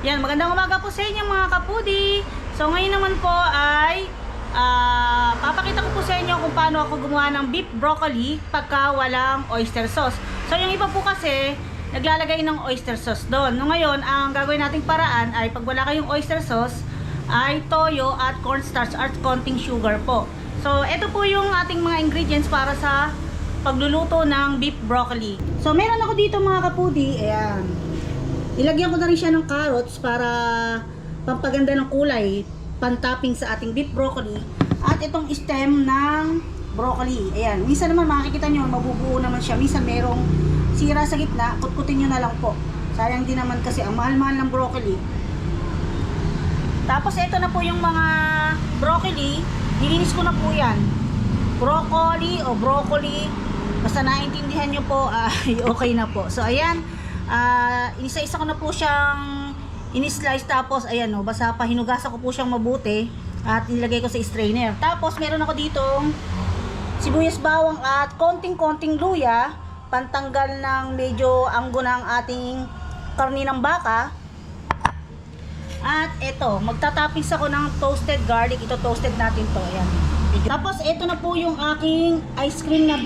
Yan, magandang umaga po sa inyo mga kapudi. So ngayon naman po ay papakita ko po sa inyo kung paano ako gumawa ng beef broccoli pagka walang oyster sauce. So yung iba po kasi naglalagay ng oyster sauce doon. No, ngayon, ang gagawin nating paraan ay pag wala kayong oyster sauce ay toyo at cornstarch at konting sugar po. So ito po yung ating mga ingredients para sa pagluluto ng beef broccoli. So meron ako dito mga kapudi, ayan. Ilagyan ko na rin siya ng carrots para pampaganda ng kulay, pantopping sa ating beef broccoli. At itong stem ng broccoli. Ayan, minsan naman makikita nyo, mabubuo naman siya. Minsan merong sira sa gitna, kutkutin nyo na lang po. Sayang din naman kasi ang mahal-mahal ng broccoli. Tapos ito na po yung mga broccoli. Nilinis ko na po yan. Broccoli o broccoli. Basta naintindihan nyo po, ay okay na po. So ayan. Inisa-isa ko na po siyang in-slice, tapos ayan o, basta pa hinugasan ko po siyang mabuti at nilagay ko sa strainer. Tapos meron ako ditong sibuyas, bawang at konting-konting luya, pantanggal ng medyo anggo ng ating karni ng baka. At ito, magtatoppings ako ng toasted garlic. Ito toasted natin to, ayan. Tapos ito na po yung aking ice cream na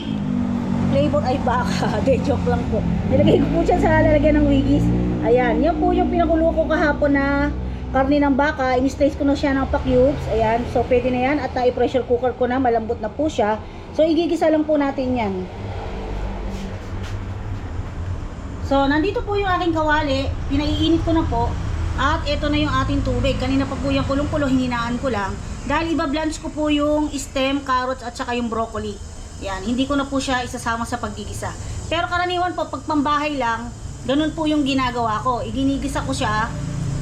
flavor ay baka. De, joke lang po. Nilagay ko po siya sa lalagyan ng wigis. Ayan, yan po yung pinakulo ko kahapon na karne ng baka. In-slice ko na siya ng pa-cubes. Ayan, so pwede na yan. At i-pressure cooker ko na, malambot na po siya. So igigisa lang po natin yan. So nandito po yung aking kawali. Pinaiinit ko na po. At ito na yung ating tubig. Kanina pa po yung kulong-kulo, hininaan ko lang. Dahil iba-blanch ko po yung stem, carrots at saka yung broccoli. Yan, hindi ko na po siya isasama sa paggigisa. Pero karaniwan po, pag pambahay lang, ganun po yung ginagawa ko. Iginigisa ko siya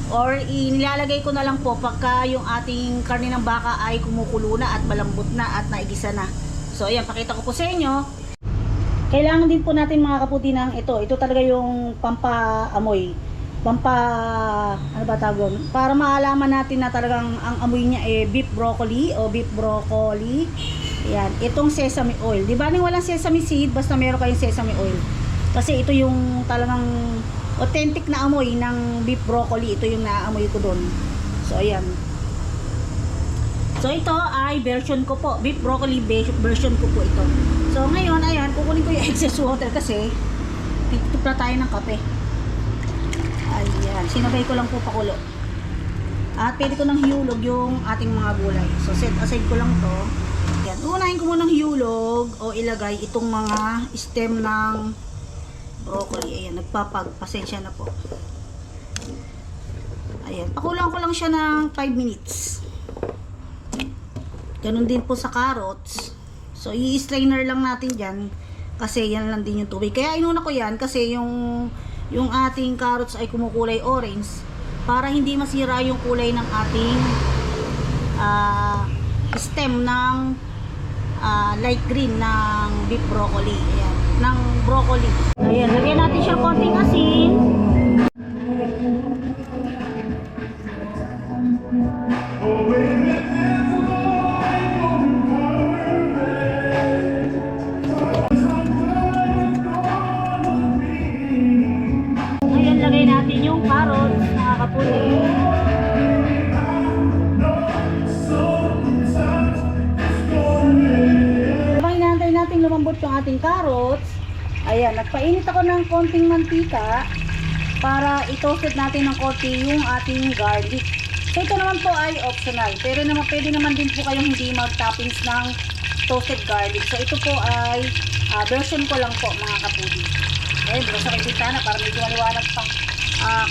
or inilalagay ko na lang po pagka yung ating karne ng baka ay kumukulo na at malambot na at naigisa na. So ayan, pakita ko po sa inyo. Kailangan din po natin mga kaputi ng ito. Ito talaga yung pampaamoy. Ano ba tawag? Para maalaman natin na talagang ang amoy niya beef broccoli o beef broccoli. Ayan, itong sesame oil. Di ba nang walang sesame seed, basta meron kayong sesame oil. Kasi ito yung talagang authentic na amoy ng beef broccoli. Ito yung naamoy ko doon. So, ayan. So, ito ay version ko po. Beef broccoli version ko po ito. So, ngayon, ayan, kukunin ko yung excess water kasi titipla tayo ng kape. Ayan, sinabay ko lang po pakulo. At pwede ko nang hiulog yung ating mga gulay. So, set aside ko lang to. Yan. Unahin ko munang hiulog o ilagay itong mga stem ng broccoli. Ayan, nagpapagpasensya na po. Ayan, pakulang ko lang siya ng 5 minutes. Ganun din po sa carrots. So, i-strainer lang natin dyan kasi yan lang din yung tubig. Kaya inuna ko yan kasi yung ating carrots ay kumukulay orange para hindi masira yung kulay ng ating stem ng light green ng beef broccoli. Ayan, ng broccoli. Ayan, lagyan natin siya konting asin. Ayan, lagay natin yung carrots, mga kaputi. Lumambot yung ating carrots. Ayan, nagpainit ako ng konting mantika para i-toasted natin ng konti yung ating garlic. So ito naman po ay optional, pero naman pwede naman din po kayong hindi mag-toppings ng toasted garlic. So ito po ay version ko lang po mga kapudi. Ayan, basta sa kita na para medyo maliwanag pa.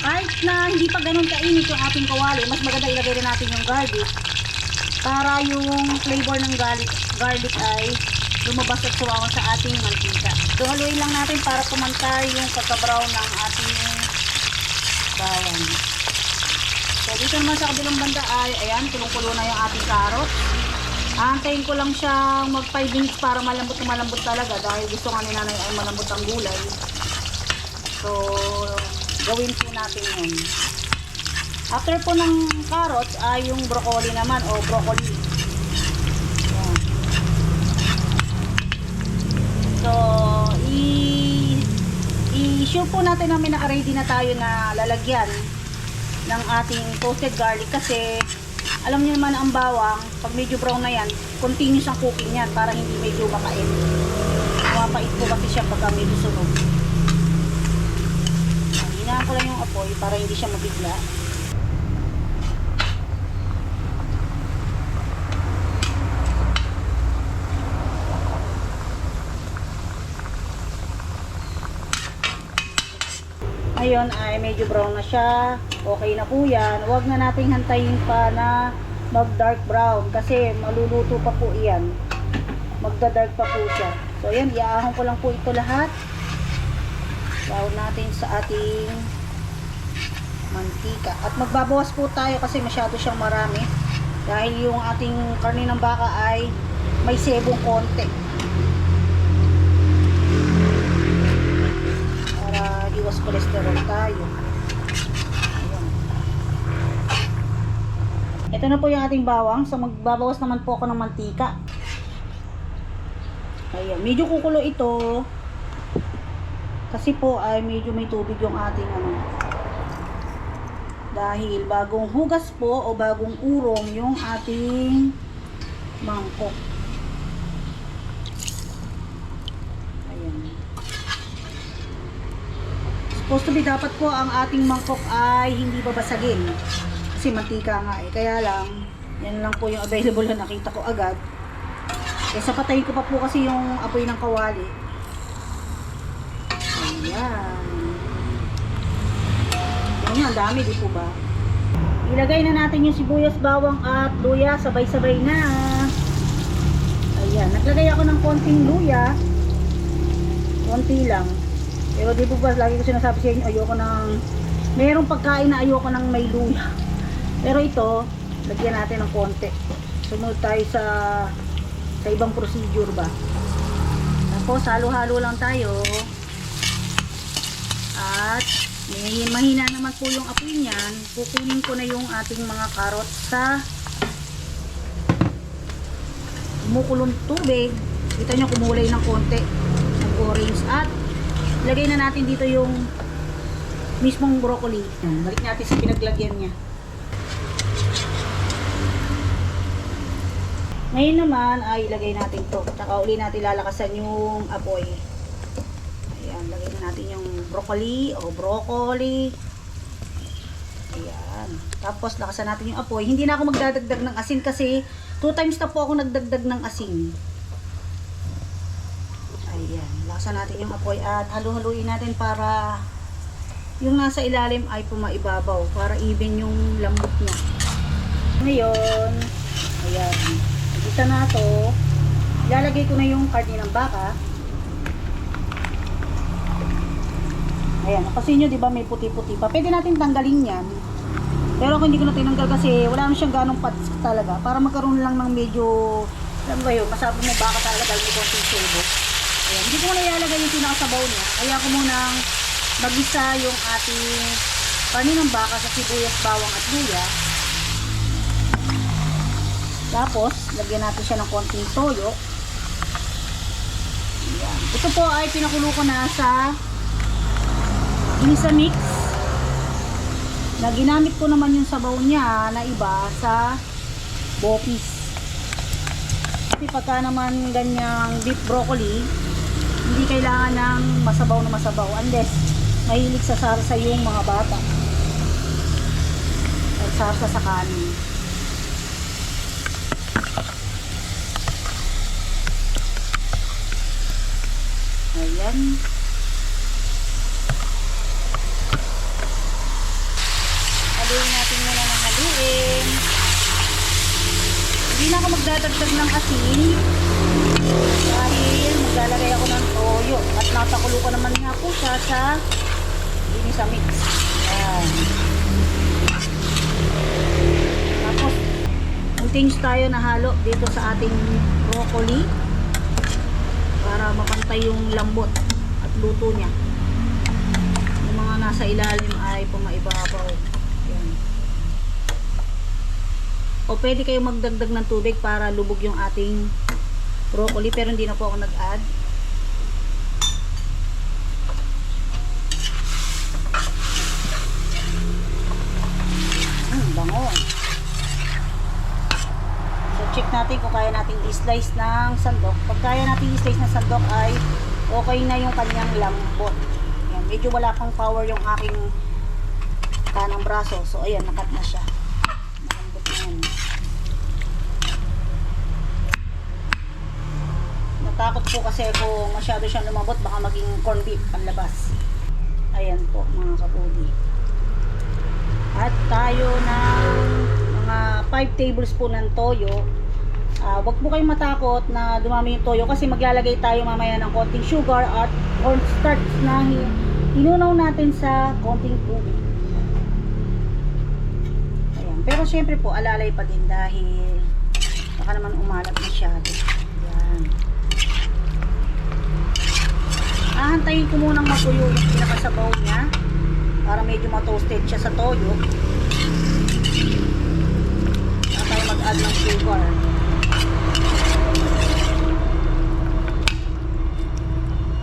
Kahit na hindi pa ganun kainit yung ating kawali, mas maganda ilagay rin natin yung garlic para yung flavor ng garlic ay lumabas at suwawan sa ating mantika. So, haluin lang natin para pumantay yung pagka-brown ng ating bawang. So, dito naman sa kabilang banda ay, ayan, kulong-kulo na yung ating carrot. Aantayin ko lang siyang mag 5 minutes para malambot na malambot talaga dahil gusto nga ni nanay ay malambot ang gulay. So, gawin po natin yun. After po ng carrots ay yung broccoli naman o broccoli. So, i-sure po natin na may naka-ready na tayo na lalagyan ng ating toasted garlic kasi alam niyo naman ang bawang, pag medyo brown na yan, continuous ang cooking yan para hindi medyo makain. Mapait po kasi siya pagka medyo sunog. Hinaan ko lang yung apoy para hindi siya mabigla. Ngayon ay medyo brown na siya. Okay na po yan. Huwag na nating hantayin pa na mag dark brown kasi maluluto pa po iyan. Magda dark pa po siya. So ayan, iaahon ko lang po ito lahat. Bawon natin sa ating mantika. At magbabawas po tayo kasi masyado siyang marami. Dahil yung ating karne ng baka ay may sebong konti. Iwas cholesterol tayo. Ayan. Ito na po yung ating bawang. So magbabawas naman po ako ng mantika. Ayan. Medyo kukulo ito. Kasi po ay medyo may tubig yung ating dahil bagong hugas po o bagong urong yung ating mangkok. Supposed to be dapat po ang ating mangkok ay hindi babasagin kasi mantika nga eh. Kaya lang, yan lang po yung available na nakita ko agad. Kaysa patayin ko pa po kasi yung apoy ng kawali. Ayan. Yan, dami di po ba? Ilagay na natin yung sibuyas, bawang at luya. Sabay-sabay na. Ayan, naglagay ako ng konting luya. Konti lang. Pero di po ba, lagi ko sinasabi sa inyo, ayoko ng, mayroong pagkain na ayoko ng may luya. Pero ito, lagyan natin ng konti. Sumunod tayo sa ibang procedure ba. Tapos, halo-halo lang tayo. At, mahina naman po yung apoy niyan. Kukunin ko na yung ating mga carrots sa kumukulong tubig. Kita nyo, kumulay ng konti. Ng orange. At, lagay na natin dito yung mismong broccoli. Balik natin sa pinaglagyan niya. Ngayon naman ay ilagay natin to. Tsaka uli natin lalakasan yung apoy. Ayan, lagay na natin yung broccoli o broccoli. Ayan. Tapos lakasan natin yung apoy. Hindi na ako magdadagdag ng asin kasi 2 times na po ako nagdagdag ng asin. Ayan, lakasan natin yung apoy at halu-haluin natin para yung nasa ilalim ay pumaibabaw para even yung lambot niya. Ngayon, ayan, isa na to. Ilalagay ko na yung karne ng baka. Ayan, kasi nyo diba may puti-puti pa. Pwede natin tanggalin yan. Pero kung hindi ko na tinanggal kasi wala naman siyang ganong pats talaga. Para magkaroon lang ng medyo, alam ba yun, masabi mo baka talaga dahil may konting sebo. Ayan, hindi ko muna ilalagay yung pinakasabaw niya. Kaya ko munang magisa yung ating karne ng baka sa sibuyas, bawang at luya. Tapos, lagyan natin siya ng konting toyo. Ayan. Ito po ay pinakulo ko na sa Inisa Mix. Na ginamit ko naman yung sabaw niya na iba sa Bopis. Kasi pagka naman ganyang beef broccoli, hindi kailangan ng masabaw na masabaw unless mahilig sa sarsa yung mga bata. At sarsa sa kanin. Ayan. Haluin natin muna ng haluin. Hindi na ako magdadagdag ng asin dahil maglalagay ako ng toyo at napakulo ko naman nga po siya sa Inisa Mix. Ayan. Tapos continuous tayo na halo dito sa ating broccoli para mapantay yung lambot at luto niya. Yung mga nasa ilalim ay pumaibabaw. Ayan. O pwede kayo magdagdag ng tubig para lubog yung ating broccoli, pero hindi na po ako nag-add. natin kung kaya nating i-slice ng sandok. Pag kaya nating i-slice ng sandok ay okay na yung kanyang lambot. Ayan, medyo wala pang power yung aking kanang braso. So ayan, nakat na siya. Malambot na yan. Natakot po kasi kung masyado siyang lumambot, baka maging corn beef panlabas. Ayan po mga kapudi. At tayo ng mga 5 tablespoon ng toyo. Wag po kayong matakot na dumami yung toyo kasi maglalagay tayo mamaya ng konting sugar at cornstarch na hinunaw natin sa konting tubig. Ayan. Pero syempre po alalay pa din dahil baka naman umalat masyado. Ayan. Aantayin ko munang matuyo yung pinakasabaw niya para medyo ma-toasted siya sa toyo. Saka tayo mag-add ng sugar.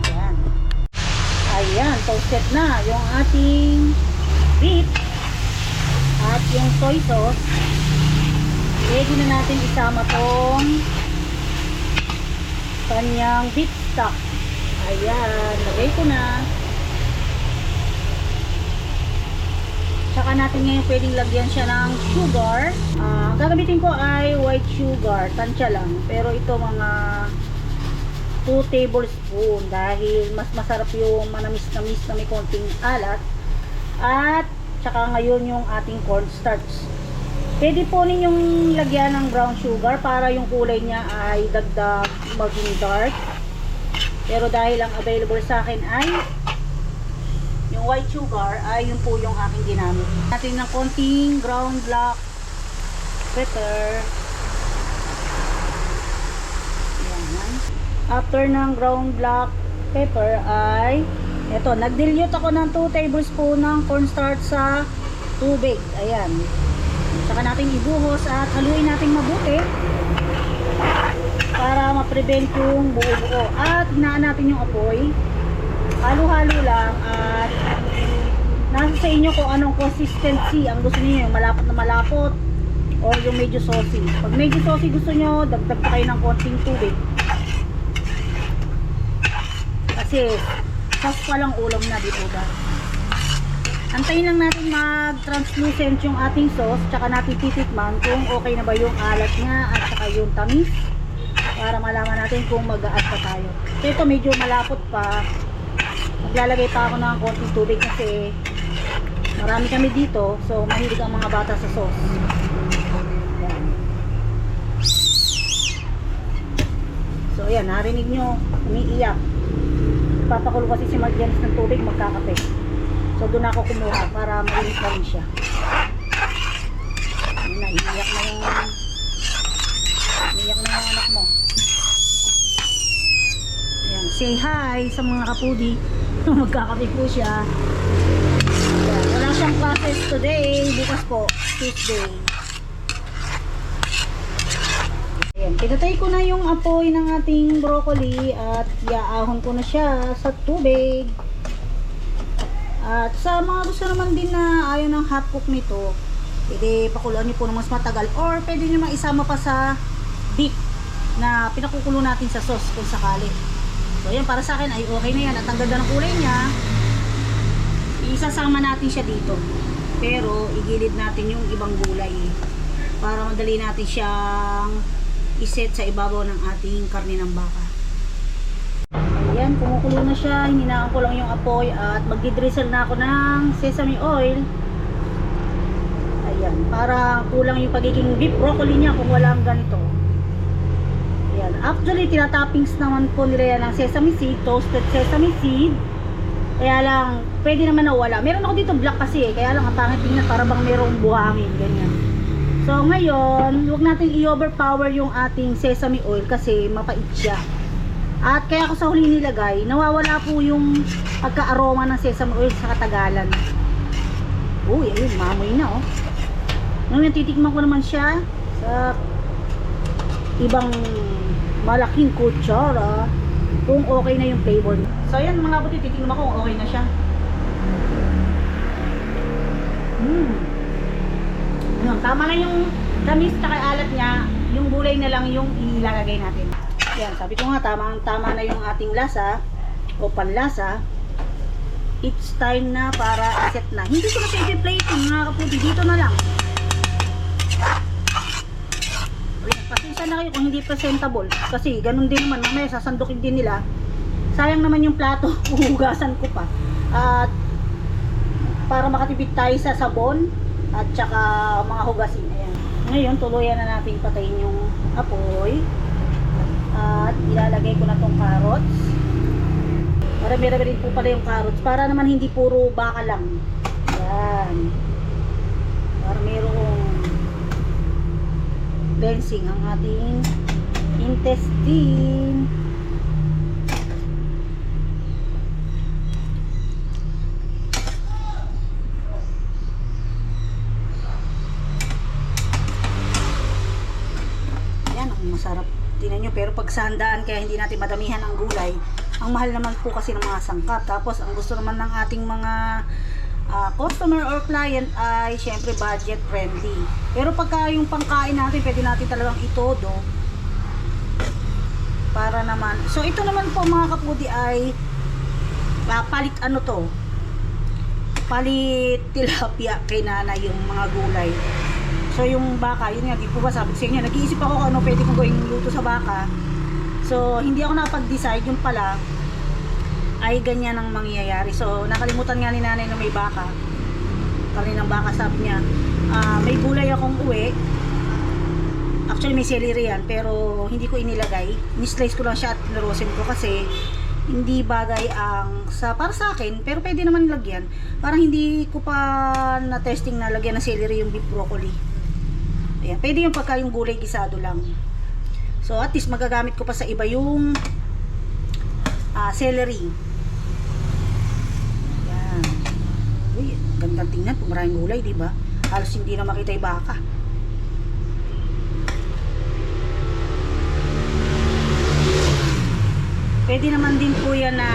Ayan. Ayan, toasted na yung ating beef at yung soy sauce. Ready na natin isama tong kanyang beef stock. Ayan, lagay ko na. Tsaka natin ngayon pwedeng lagyan siya ng sugar. Gagamitin ko ay white sugar, tansya lang. Pero ito mga 2 tablespoon dahil mas masarap yung manamis-namis na may konting alat. At tsaka ngayon yung ating cornstarch. Pwede po ninyong lagyan ng brown sugar para yung kulay niya ay dagdag maging dark. Pero dahil ang available sa akin ay yung white sugar, ay yun po yung aking ginamit. Natin ng konting ground black pepper. Yan. After ng ground black pepper ay eto, nag-dilute ako ng 2 tablespoon ng cornstarch sa tubig. Ayan. Saka natin ibuhos at haluin natin mabuti para ma-prevent yung buo-buo. At hinaan natin yung apoy. Halo-halo lang at nasa sa inyo kung anong consistency ang gusto niyo, yung malapot na malapot o yung medyo saucy. Pag medyo saucy gusto nyo, dagdag pa kayo ng konting tubig. Kasi sauce pa lang ulam na, di po ba? Antayin lang natin mag-translucent yung ating sauce, tsaka natin titikman kung okay na ba yung alat niya at tsaka yung tamis, para malaman natin kung mag-a-add pa tayo. So ito medyo malapot pa. Maglalagay pa ako ng konting tubig kasi marami kami dito, so mahilig ang mga bata sa sauce. Ayan. So ayan, narinig nyo, umiiyak. Papakulo kasi si Mark Janice ng tubig, magkakape. So doon ako kumuha para mainit na rin siya. Naiiyak na yung anak mo. Ayan, say hi sa mga kapudi. Magkakape po siya. Ayan, wala siyang classes today. Bukas po, Tuesday. Ayan, pinatay ko na yung apoy ng ating broccoli at iaahon ko na siya sa tubig. At sa mga gusto naman din na ayaw ng hot cook nito, pwede pakuluan niyo po ng mas matagal or pwede niyo maisama pa sa beef na pinakukulo natin sa sauce kung sakali. So yan, para sa akin ay okay na yan at ang ganda ng kulay niya. Isasama natin siya dito, pero igilid natin yung ibang gulay para madali natin siyang iset sa ibabaw ng ating karne ng baka. Ayan, kumukulo na siya, hininaan ko lang yung apoy at magdi-drizzle na ako ng sesame oil. Ayan, para kulang yung pagiging beef broccoli niya kung walang ganito. Ayan, actually tinatoppings naman po nila yan ng sesame seed, toasted sesame seed. Kaya lang, pwede naman na wala. Meron ako dito black kasi kaya lang ang pangit tingnan, para bang merong buhangin, ganyan. So ngayon, huwag natin i-overpower yung ating sesame oil kasi mapait siya. At kaya ko sa huli nilagay, nawawala po yung pagka-aroma ng sesame oil sa katagalan. Uy, ayun, mamoy na oh. Ngayon, titikman ko naman siya sa ibang malaking kutsara kung okay na yung flavor. So ayan mga buti, titikman ko kung okay na siya. Yun, tama na yung tamis at alat niya. yung gulay na lang yung ilalagay natin. Yan, sabi ko nga, tama na yung ating lasa o panlasa. It's time na para set na. Hindi ko na siya i-plating mga kaputi, dito na lang. Pasensya na kayo kung hindi presentable. Kasi ganun din naman, mamaya sasandukin din nila. Sayang naman yung plato, huhugasan ko pa. At para makatipid tayo sa sabon at saka mga hugasin. Ayan. Ngayon, tuluyan na natin patayin yung apoy. At ilalagay ko na tong carrots. Marami-rami rin po pala yung carrots para naman hindi puro baka lang. Ayan. Para mayroong cleansing ang ating intestine. Yan, ang masarap. Tingnan nyo, pero pag sa handaan, kaya hindi natin madamihan ang gulay. Ang mahal naman po kasi ng mga sangkap. Tapos, ang gusto naman ng ating mga customer or client ay syempre budget friendly. Pero pagka yung pangkain natin, pwede natin talagang itodo para naman. So ito naman po mga kapudi ay palit ano to, palit tilapia kay nanay yung mga gulay. So yung baka, yun nga, di po ba sabi ko sa inyo, nag-iisip ako kung ano pwede kong gawing luto sa baka. So hindi ako nakapag-decide, yung pala ay ganyan ang mangyayari. So nakalimutan nga ni nanay na may baka, kaninang baka, sabi niya may gulay akong uwi. Actually may celery yan, pero hindi ko inilagay, ni-slice ko lang siya at narosin ko kasi hindi bagay ang para sa akin, pero pwede naman lagyan. Parang hindi ko pa na testing na lagyan ng celery yung beef broccoli. Ayan, pwede yung pagka yung gulay gisado lang. So at least magagamit ko pa sa iba yung celery. Yan. Uy, gandang tingnan kung maraming gulay, di ba? Halos hindi na makita yung baka. Pwede naman din po yan na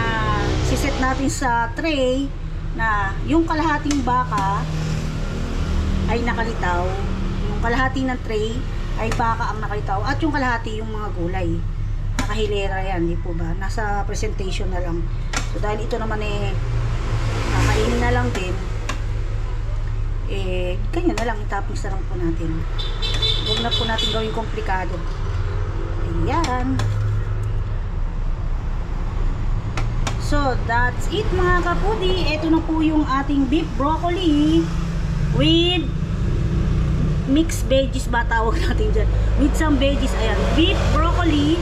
siset natin sa tray na yung kalahating baka ay nakalitaw. Yung kalahati ng tray ay baka ang nakalitaw at yung kalahati yung mga gulay. Nakahilera yan, di po ba? Nasa presentation na lang. So dahil ito naman kakainin na lang din, ganyan na lang, itappings na lang po natin. Huwag na po natin gawing komplikado. Ayan. So that's it mga kapudi. Ito na po yung ating beef broccoli with mixed veggies ba tawag natin dyan, with some veggies. Ayan, beef broccoli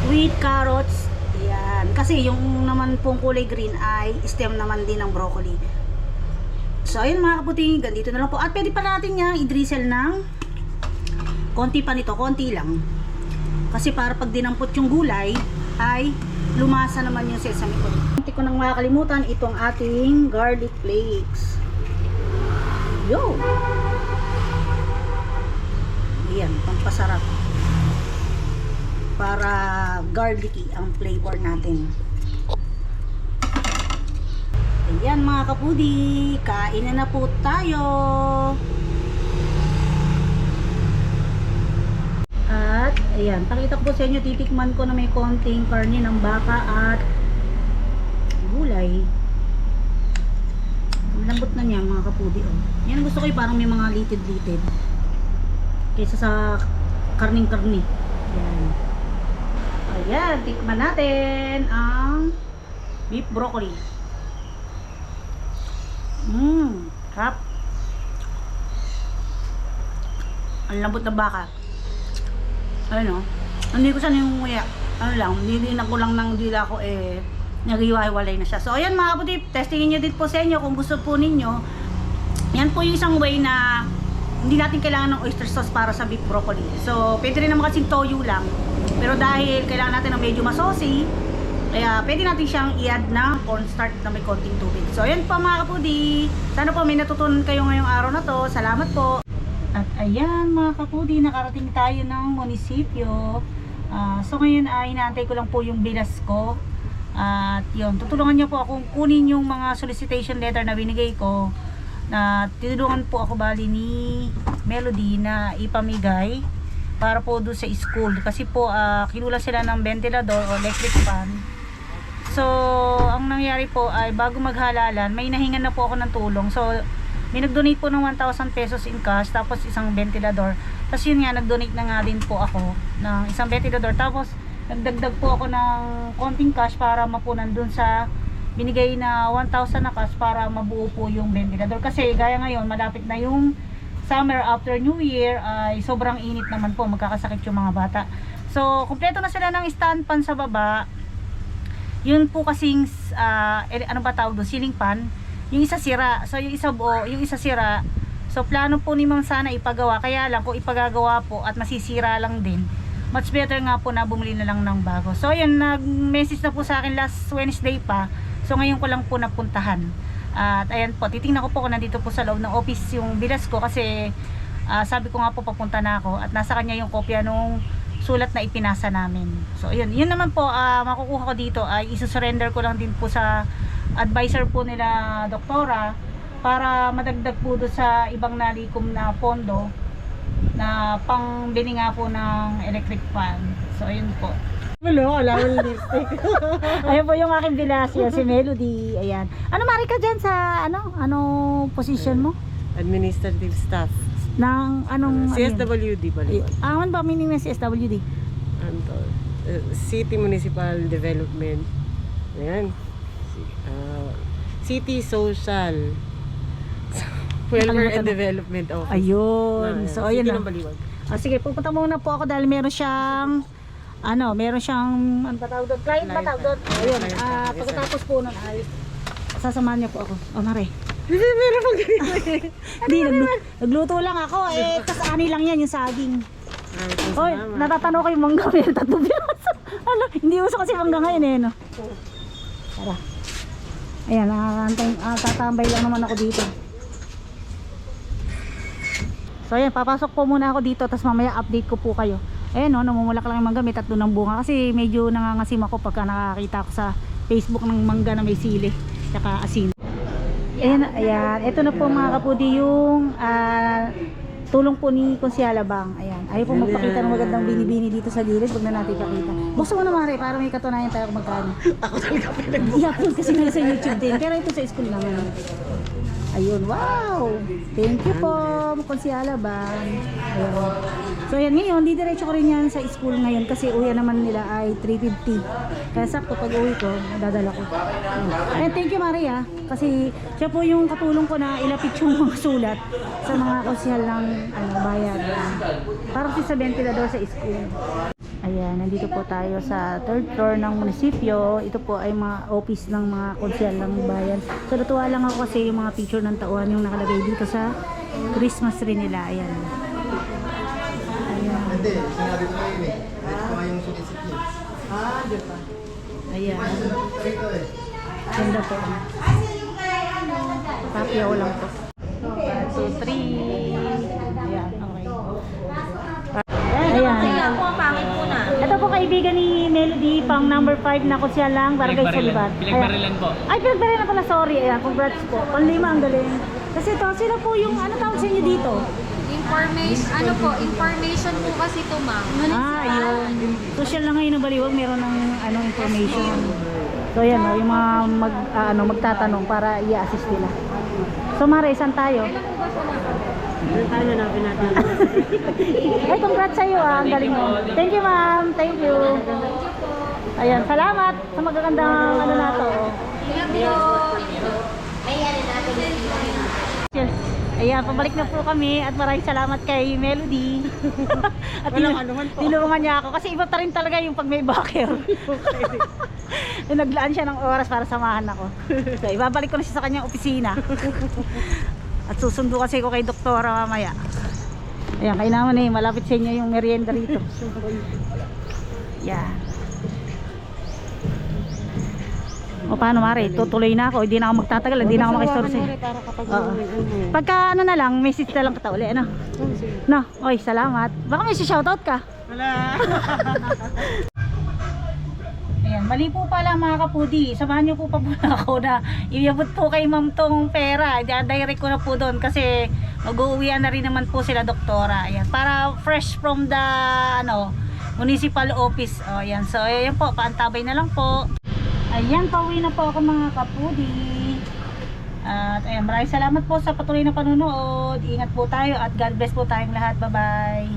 with carrots. Ayan, kasi yung naman pong kulay green ay stem naman din ng broccoli. So ayun mga kaputi, ganito na lang po. At pwede pa natin nga i-drizzle ng konti pa nito, konti lang, kasi para pag dinampot yung gulay ay lumasa naman yung sesame oil. Hindi ko nang makakalimutan itong ating garlic flakes. Yo! Ayan, pampasarap. Para garlicky ang flavor natin. Ayan mga kapudi, kain na po tayo. At ayan, pakita ko po sa inyo, titikman ko na may konting karne ng baka at gulay. Ang lambot na niya mga kapudi. Oh. Yan gusto ko, parang may mga litid-litid kaysa sa karning-karni. Ayan. Ayan, tikman natin ang beef broccoli. Sarap. Ang lambot ng baka. Ayun o. Hindi ko sana yung ano lang, nilinan ko lang ng dila ko naghiwa-hiwalay na siya. So ayan mga kaputi, testingin nyo din po sa inyo kung gusto po ninyo. Yan po yung isang way na hindi natin kailangan ng oyster sauce para sa beef broccoli. So pwede rin naman kasing toyo lang. Pero dahil kailangan natin ng medyo masaucy, kaya pwede natin siyang i-add na cornstarch na may konting tubig. So ayan po mga kapudi, sana po may natutunan kayo ngayong araw na to. Salamat po. At ayan mga kapudi, nakarating tayo ng munisipyo. So ngayon ay inaantay ko lang po yung bilas ko. At yun, tutulungan niyo po akong kunin yung mga solicitation letter na binigay ko. Na tinulungan po ako bali ni Melody na ipamigay para po doon sa school. Kasi po kinulang sila ng ventilador o electric fan. So, ang nangyari po ay bago maghalalan, may nahingan na po ako ng tulong. So, may nag-donate po ng 1,000 pesos in cash, tapos isang ventilador. Tapos yun nga, nag-donate na nga din po ako ng isang ventilador. Tapos, nagdagdag po ako ng konting cash para mapunan dun sa binigay na 1,000 na cash para mabuo po yung ventilador. Kasi gaya ngayon, malapit na yung summer after New Year, ay sobrang init naman po, magkakasakit yung mga bata. So, kumpleto na sila ng stand pan sa baba. Yun po kasing ano ba tawag doon, ceiling fan, yung isa sira, so yung isa buo, yung isa sira. So plano po ni Ma'am sana ipagawa, kaya lang kung ipagagawa po at masisira lang din, much better nga po na bumili na lang ng bago. So yun, nag-message na po sa akin last Wednesday pa, so ngayon ko lang po napuntahan. At ayan po, titingnan ko po kung nandito po sa loob ng office yung bilas ko, kasi sabi ko nga po papunta na ako at nasa kanya yung kopya nung sulat na ipinasa namin. So yun naman po, makukuha ko dito ay isusurrender ko lang din po sa advisor po nila doktora, para madagdag po doon sa ibang nalikom na pondo na pangbili nga po ng electric fan. So ayun po. Wala akong lipstick. Ayun po yung aking bilas, yan, si Melody. Ayan. Ano mari ka dyan sa ano position mo? Administrative staff. Ng anong CSWD Baliwag. Ano ba meaning ng CSWD? City Municipal Development. Ayan. City Social Welfare and Development Office. Ayun. So ayun City na. ng Baliwag. Sige, pupunta muna po ako dahil meron siyang ano ba tawag doon? Client ba tawag doon? Ayun. Pagkatapos po nun ay sasamahan niyo po ako. Mare. Meron pang Hindi, nagluto lang ako. Tas ani lang yan yung saging. Oy, natatano ko yung mangga. Meron 3 piraso. Hindi uso kasi mangga ngayon no? Tara. Ayan, tatambay lang naman ako dito. So ayan, papasok po muna ako dito, tapos mamaya update ko po kayo. Ayan namumulak lang yung mangga, may 3 ng bunga. Kasi medyo nangangasim ako pagka nakakita ko sa Facebook ng mangga na may sili tsaka asin. Ayan, ito na po mga kapudi yung tulong po ni Konsyala Bang. Ayan, ayaw po magpakita ng magandang binibini dito sa gilid, wag na natin pakita. Buksan mo na Mare, para may katunayan tayo kung magkano. Ako talaga pinag-book. I-upload kasi nila sa YouTube din, pero ito sa school naman. Ayun, wow! Thank you po, Konsyala Bang. Ayun. So ayan, ngayon, didiretso ko rin yan sa school ngayon kasi uwi naman nila ay 3:50. Kaya sakto pag uwi ko, dadala ko. Ayan, thank you Maria, kasi siya po yung katulong ko na ilapit yung mga sulat sa mga konsyal ng bayan. Para sa ventilador sa school. Ayan, nandito po tayo sa 3rd floor ng munisipyo. Ito po ay mga office ng mga konsyal ng bayan. So natuwa lang ako kasi yung mga picture ng tauhan yung nakalagay dito sa Christmas tree nila. Ayan. Hindi, sinabi ko ngayon eh. Ito nga yung solicitude. Di ba? Ayan. Ito eh. Ganda po. Papiyaw lang po. 1, 2, 3. Ayan, okay. Ayan. Ito po kaibigan ni Melody, pang number 5 na konsyal lang, Barangay Solibat. Pinagbarilan po. Ay, pinagbarilan pala, sorry. Ayan, congrats po. Pang-5, ang galing. Kasi ito, sila po yung, ano tawag sa inyo dito? Information po kasi ito, ma'am. Ayun. Social lang ngayon ng Baliwag, meron ng information. So ayan yung mga magtatanong para i-assist nila. So Mare, saan tayo? Tayo hanapin natin. Ay, congrats sa iyo ang galing mo. Thank you ma'am, thank you. Ayan, salamat sa magagandang na to. Ayan, pabalik na po kami at maraming salamat kay Melody. At tinulungan niya ako kasi iba pa rin talaga yung pag may backer. Naglaan siya ng oras para samahan ako. So, ibabalik ko na siya sa kanyang opisina. At susundo kasi ko kay doktora mamaya. Ayan, kayo naman malapit sa inyo yung merienda rito. Yan. O paano Mare, tutuloy na ako, hindi na ako magtatagal, hindi na ako makistorbo sa'yo. Pagka na lang, message na lang kita uli, No, oy, salamat. Baka may shoutout ka. Wala. Ayan, Mali po pala mga kapudi. Samahan niyo po pa po ako na iabot po kay ma'am tong pera. Direct ko na po doon kasi mag-uuwian na rin naman po sila doktora. Ayan, para fresh from the municipal office. O, ayan. So, ayan po, paantabay na lang po. Ayan, pauwi na po ako mga kapudi. At ayan, maraming salamat po sa patuloy na panunood. Ingat po tayo at God bless po tayong lahat. Bye-bye.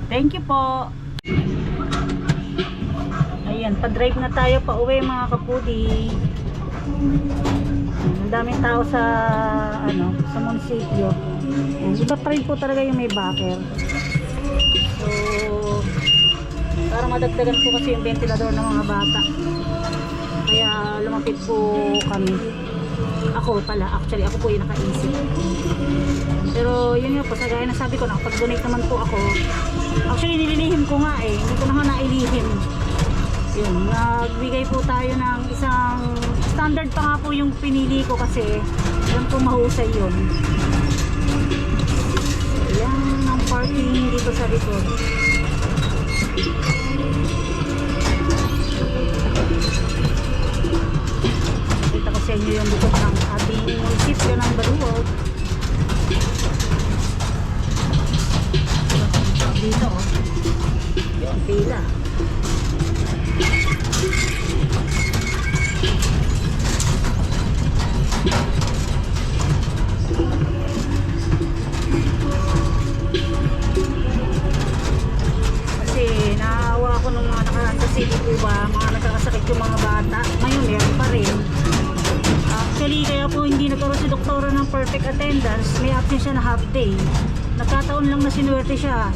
Thank you po. Ayan, pa-drive na tayo pa uwi mga kapudi. Ang daming tao sa sa munisipyo. Ayan, iba pa rin po talaga yung may backer. So, para madagdagan po kasi yung ventilador ng mga bata. Kaya lumapit po kami. Ako pala, actually ako po yung nakaisip. Pero yun nga po, sa gaya na sabi ko, nakapag-donate naman po ako. Actually nililihim ko nga hindi ko na nga nailihim. Yun, nagbigay po tayo ng isang standard pa nga po yung pinili ko kasi yun po mahusay yun. Ayan ang parking dito sa likod. Kita ko sa inyo yung likod ng ating munisipyo ng Baruog. Dito yung pila. Kasi naawa ako nung mga nakaraan kasi di po ba mga nagkakasakit yung mga bata. Ngayon meron pa rin. Actually kaya po hindi nagkaroon si doktora ng perfect attendance. May absence siya na half day. Nagkataon lang na sinuwerte siya.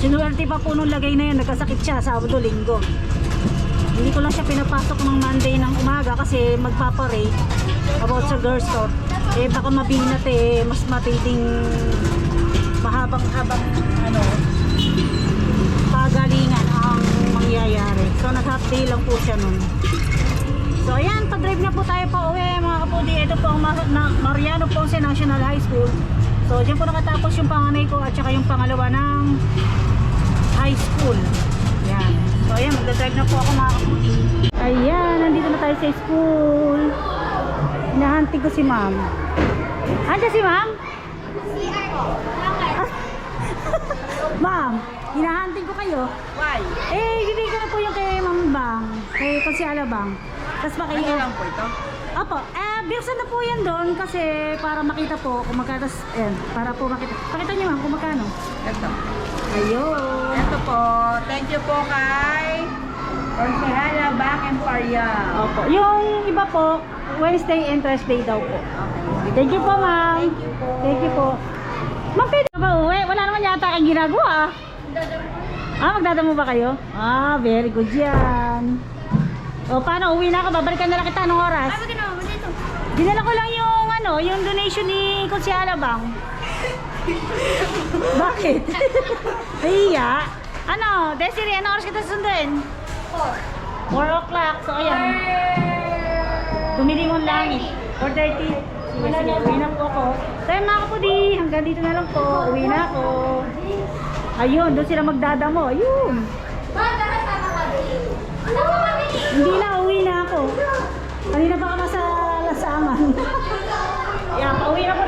Sinuwerte pa po nung lagay na yun. Nagkasakit siya Sabado, Linggo. Hindi ko lang siya pinapasok ng Monday ng umaga kasi magpaparate about sa Girl Scout. Baka mabinat mas matinding mahabang-habang pagalingan ang mangyayari. So nag-half day lang po siya nun. So ayan, pa-drive na po tayo pa uwi mga kapudi. Ito po ang Mariano Ponce National High School. So dyan po nakatapos yung panganay ko at saka yung pangalawa ng high school. Yan. So ayan, magdadrive na po ako mga kapudi. Ayan, nandito na tayo sa school. Hinahantig ko si ma'am. Andiyan si ma'am? Ma'am, hinahantig ko kayo. Why? Bibigay ko na po yung kay Ma'am Bang. Kay Konsyala Bang. Tapos Ano lang po ito? Opo, bilsan na po yan doon kasi para makita po kung magkano, para po makita. Pakita niyo ma'am kung magkano. Ito. Ayun. Ito po. Thank you po kay Konsehala Bang and Paria. Opo, yung iba po, Wednesday and Thursday daw po. Thank you po ma'am. Thank you po. Thank you po. Ma'am, pwede ba uwi? Wala naman yata kang ginagawa. Magdadamo ba kayo? Very good yan. O, paano? Uwi na ako. Babalikan na lang kita. Anong oras? Dinala ko lang yung yung donation ni Konsyala Bang. Bakit? Hiya. Desiree, anong oras kita sunduin? 4 o'clock. So, ayan. Tumilingon lang 4:30. Sige, uwi na po ako. So, ayan mga kapudi. Hanggang dito na lang po. Uwi na ako. Ayun, doon sila magdadamo. Ayun. Hindi na, uwi na ako. Kanina pa ka sa lasangan. Yan, pauwi na po